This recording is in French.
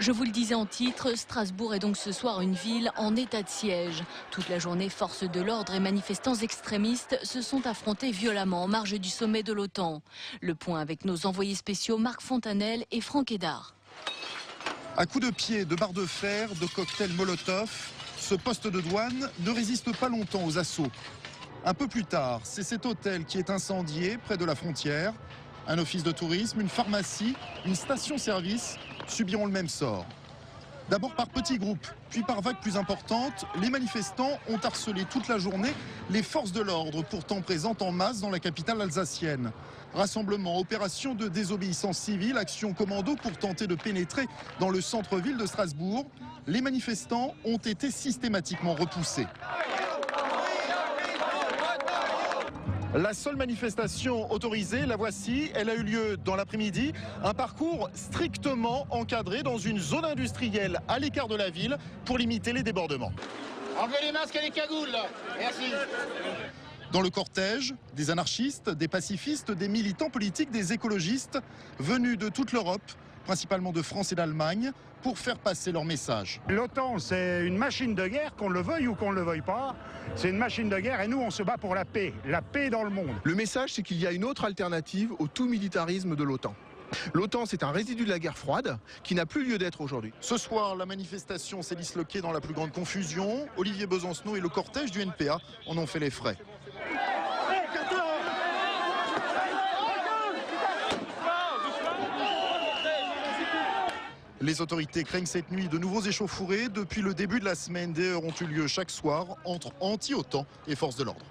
Je vous le disais en titre, Strasbourg est donc ce soir une ville en état de siège. Toute la journée, forces de l'ordre et manifestants extrémistes se sont affrontés violemment en marge du sommet de l'OTAN. Le point avec nos envoyés spéciaux Marc Fontanel et Franck Hédard. À coups de pied, de barres de fer, de cocktails Molotov, ce poste de douane ne résiste pas longtemps aux assauts. Un peu plus tard, c'est cet hôtel qui est incendié près de la frontière. Un office de tourisme, une pharmacie, une station-service subiront le même sort. D'abord par petits groupes, puis par vagues plus importantes, les manifestants ont harcelé toute la journée les forces de l'ordre, pourtant présentes en masse dans la capitale alsacienne. Rassemblement, opération de désobéissance civile, action commando pour tenter de pénétrer dans le centre-ville de Strasbourg. Les manifestants ont été systématiquement repoussés. La seule manifestation autorisée, la voici, elle a eu lieu dans l'après-midi. Un parcours strictement encadré dans une zone industrielle à l'écart de la ville pour limiter les débordements. Enlevez les masques et les cagoules, là. Merci. Dans le cortège, des anarchistes, des pacifistes, des militants politiques, des écologistes venus de toute l'Europe, principalement de France et d'Allemagne, pour faire passer leur message. L'OTAN, c'est une machine de guerre, qu'on le veuille ou qu'on ne le veuille pas. C'est une machine de guerre et nous, on se bat pour la paix dans le monde. Le message, c'est qu'il y a une autre alternative au tout-militarisme de l'OTAN. L'OTAN, c'est un résidu de la guerre froide qui n'a plus lieu d'être aujourd'hui. Ce soir, la manifestation s'est disloquée dans la plus grande confusion. Olivier Besancenot et le cortège du NPA en ont fait les frais. Les autorités craignent cette nuit de nouveaux échauffourées. Depuis le début de la semaine, des heurts ont eu lieu chaque soir entre anti-OTAN et forces de l'ordre.